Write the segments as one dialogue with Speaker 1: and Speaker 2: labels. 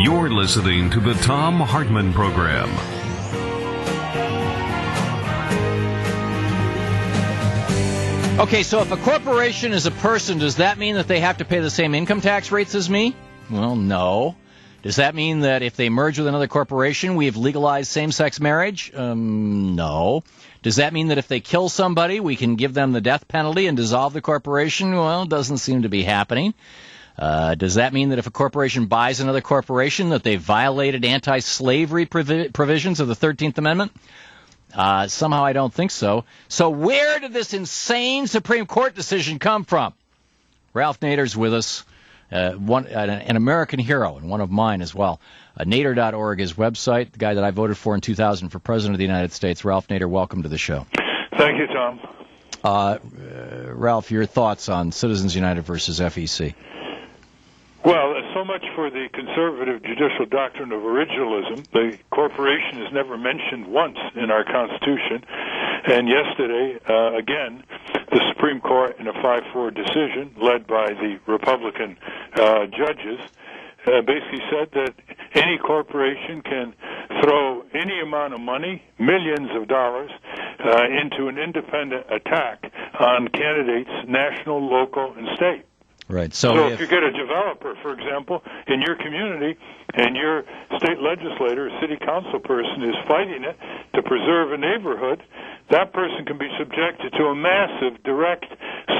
Speaker 1: You're listening to the Thom Hartmann Program.
Speaker 2: Okay, so if a corporation is a person, does that mean that they have to pay the same income tax rates as me? Well, no. Does that mean that if they merge with another corporation, we have legalized same-sex marriage? No. Does that mean that if they kill somebody, we can give them the death penalty and dissolve the corporation? Well, it doesn't seem to be happening. Does that mean that if a corporation buys another corporation that they violated anti-slavery provisions of the 13th Amendment? Somehow I don't think so. So where did this insane Supreme Court decision come from? Ralph Nader's with us, an American hero and one of mine as well. Nader.org is website, the guy that I voted for in 2000 for President of the United States. Ralph Nader, welcome to the show.
Speaker 3: Thank you, Tom.
Speaker 2: Ralph, your thoughts on Citizens United versus FEC?
Speaker 3: Well, so much for the conservative judicial doctrine of originalism. The corporation is never mentioned once in our Constitution. And yesterday, again, the Supreme Court, in a 5-4 decision led by the Republican judges, basically said that any corporation can throw any amount of money, millions of dollars, into an independent attack on candidates, national, local, and state.
Speaker 2: Right.
Speaker 3: So if you get a developer, for example, in your community, and your state legislator or city council person is fighting it to preserve a neighborhood, that person can be subjected to a massive direct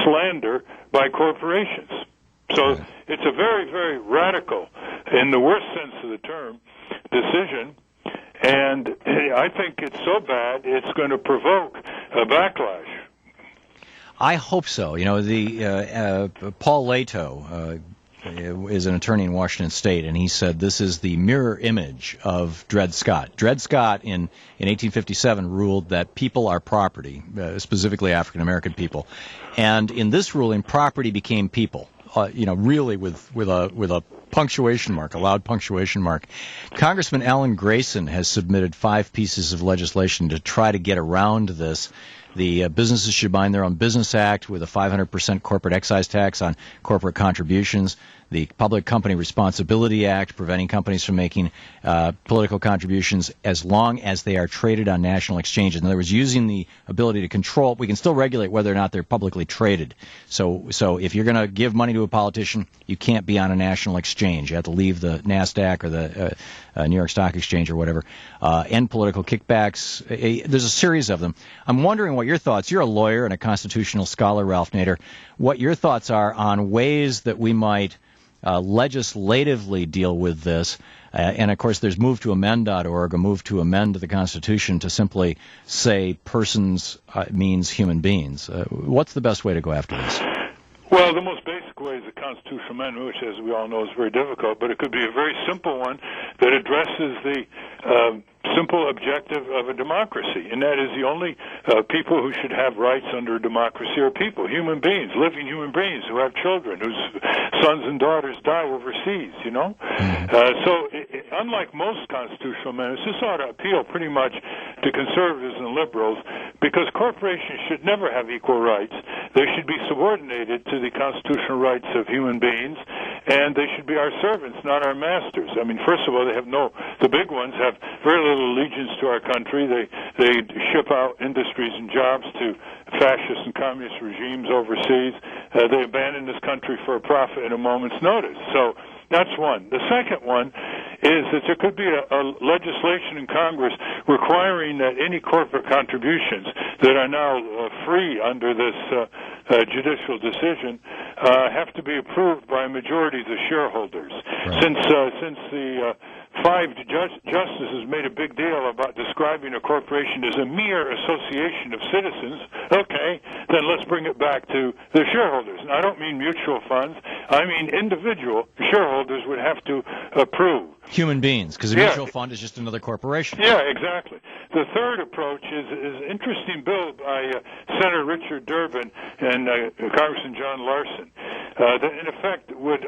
Speaker 3: slander by corporations. So it's a very, very radical, in the worst sense of the term, decision. And I think it's so bad it's going to provoke a backlash.
Speaker 2: I hope so. You know, the Paul Leto is an attorney in Washington State, and he said this is the mirror image of Dred Scott. Dred Scott in 1857 ruled that people are property, specifically African American people, and in this ruling, property became people. Really with a punctuation mark, a loud punctuation mark. Congressman Alan Grayson has submitted 5 pieces of legislation to try to get around this. The businesses should bind their own business act with a 500% corporate excise tax on corporate contributions. The Public Company Responsibility Act, preventing companies from making political contributions as long as they are traded on national exchanges. In other words, using the ability to control, we can still regulate whether or not they're publicly traded. So if you're going to give money to a politician, you can't be on a national exchange. You have to leave the NASDAQ or the New York Stock Exchange or whatever. End political kickbacks. There's a series of them. I'm wondering what your thoughts, you're a lawyer and a constitutional scholar, Ralph Nader, what your thoughts are on ways that we might legislatively deal with this. And, of course, there's move2amend.org, a move to amend the Constitution to simply say persons means human beings. What's the best way to go after this?
Speaker 3: Well, the most basic way is a constitutional amendment, which, as we all know, is very difficult, but it could be a very simple one that addresses the simple objective of a democracy, and that is the only people who should have rights under a democracy are people, human beings, living human beings who have children, whose sons and daughters die overseas, you know? Unlike most constitutional amendments, this ought to appeal pretty much to conservatives and liberals, because corporations should never have equal rights. They should be subordinated to the constitutional rights of human beings, and they should be our servants, not our masters. I mean, first of all, the big ones have very little allegiance to our country. They ship out industries and jobs to fascist and communist regimes overseas. They abandon this country for a profit at a moment's notice. So that's one. The second one is that there could be a legislation in Congress requiring that any corporate contributions that are now free under this judicial decision have to be approved by a majority of the shareholders. Right. Since the 5 justices made a big deal about describing a corporation as a mere association of citizens, okay, then let's bring it back to the shareholders. And I don't mean mutual funds. I mean individual shareholders would have to approve.
Speaker 2: Human beings, because a mutual fund is just another corporation.
Speaker 3: Yeah, exactly. The third approach is an interesting bill by Senator Richard Durbin and Congressman John Larson that, in effect, would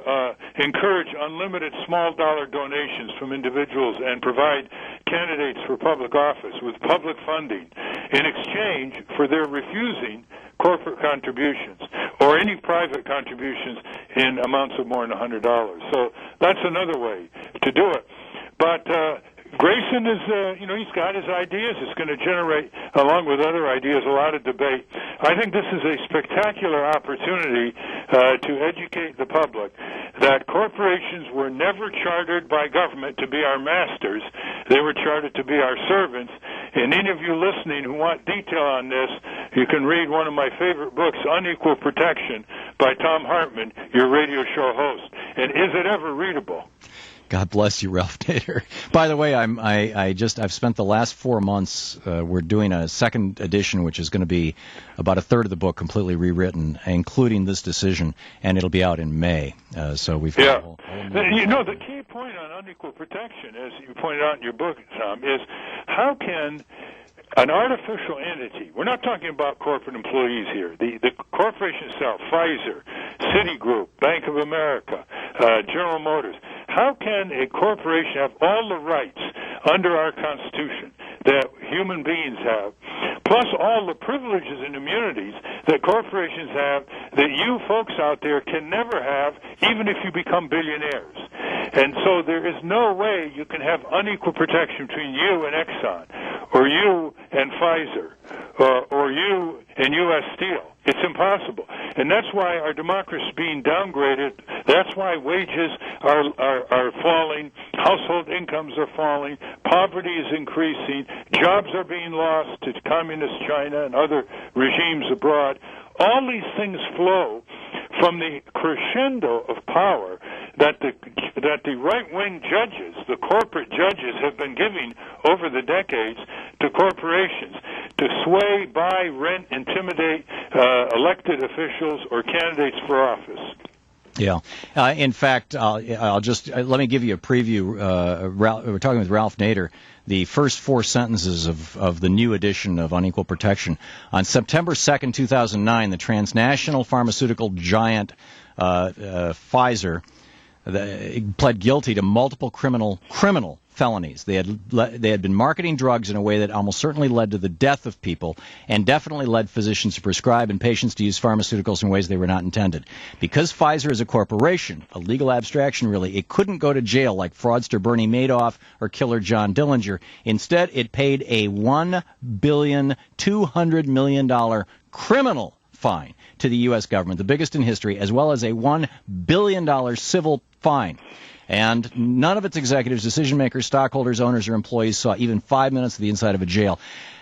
Speaker 3: encourage unlimited small dollar donations from individuals and provide candidates for public office with public funding in exchange for their refusing corporate contributions or any private contributions in amounts of more than $100. So that's another way to do it. But Grayson is, he's got his ideas. It's going to generate, along with other ideas, a lot of debate. I think this is a spectacular opportunity to educate the public that corporations were never chartered by government to be our masters. They were chartered to be our servants. And any of you listening who want detail on this, you can read one of my favorite books, Unequal Protection, by Thom Hartmann, your radio show host. And is it ever readable?
Speaker 2: God bless you, Ralph Nader. By the way, I've spent the last 4 months. We're doing a second edition, which is going to be about a third of the book completely rewritten, including this decision, and it'll be out in May. So we've got a whole
Speaker 3: the key point on unequal protection, as you pointed out in your book, Thom, is how can an artificial entity, we're not talking about corporate employees here, the corporation itself, Pfizer, Citigroup, Bank of America, General Motors, how can a corporation have all the rights under our Constitution that human beings have, plus all the privileges and immunities that corporations have that you folks out there can never have, even if you become billionaires? And so there is no way you can have unequal protection between you and Exxon, or you and Pfizer, or you and U.S. Steel. It's impossible. And that's why our democracy is being downgraded. That's why wages are falling, household incomes are falling, poverty is increasing, jobs are being lost to communist China and other regimes abroad. All these things flow from the crescendo of power that the right-wing judges, the corporate judges, have been giving over the decades to corporations to sway, buy, rent, intimidate elected officials or candidates for office.
Speaker 2: Yeah. In fact, I'll just let me give you a preview. We're talking with Ralph Nader. The first 4 sentences of the new edition of Unequal Protection. On September 2nd, 2009, the transnational pharmaceutical giant Pfizer pled guilty to multiple criminal felonies. They had been marketing drugs in a way that almost certainly led to the death of people, and definitely led physicians to prescribe and patients to use pharmaceuticals in ways they were not intended. Because Pfizer is a corporation, a legal abstraction really, it couldn't go to jail like fraudster Bernie Madoff or killer John Dillinger. Instead, it paid a $1.2 billion criminal fine to the U.S. government, the biggest in history, as well as a $1 billion civil fine. And none of its executives, decision-makers, stockholders, owners, or employees saw even 5 minutes of the inside of a jail.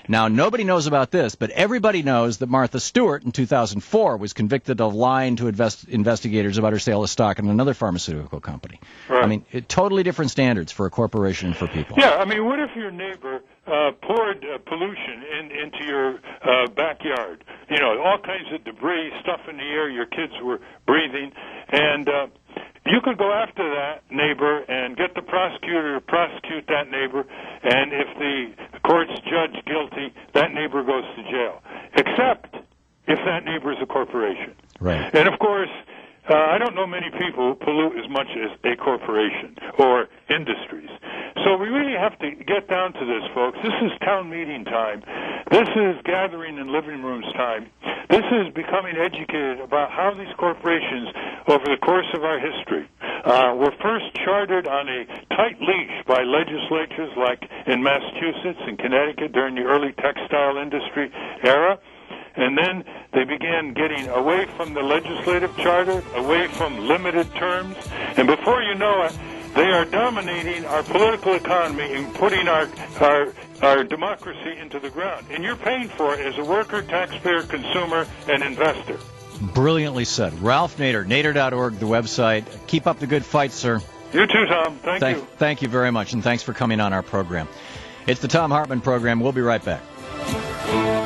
Speaker 2: Now, nobody knows about this, but everybody knows that Martha Stewart in 2004 was convicted of lying to investigators about her sale of stock in another pharmaceutical company.
Speaker 3: Right.
Speaker 2: I mean, totally different standards for a corporation and for people.
Speaker 3: Yeah, I mean, what if your neighbor poured pollution into your backyard? You know, all kinds of debris, stuff in the air your kids were breathing, and you could go after that neighbor and get the prosecutor to prosecute that neighbor, and if the courts judge guilty, that neighbor goes to jail, except if that neighbor is a corporation.
Speaker 2: Right.
Speaker 3: And, of course, I don't know many people who pollute as much as a corporation or industries. So we really have to get down to this, folks. This is town meeting time. This is gathering in living rooms time. This is becoming educated about how these corporations, over the course of our history, were first chartered on a tight leash by legislatures like in Massachusetts and Connecticut during the early textile industry era. And then they began getting away from the legislative charter, away from limited terms, and before you know it, they are dominating our political economy and putting our democracy into the ground. And you're paying for it as a worker, taxpayer, consumer, and investor.
Speaker 2: Brilliantly said. Ralph Nader, nader.org, the website. Keep up the good fight, sir.
Speaker 3: You too, Thom. Thank you.
Speaker 2: Thank you very much, and thanks for coming on our program. It's the Thom Hartmann Program. We'll be right back.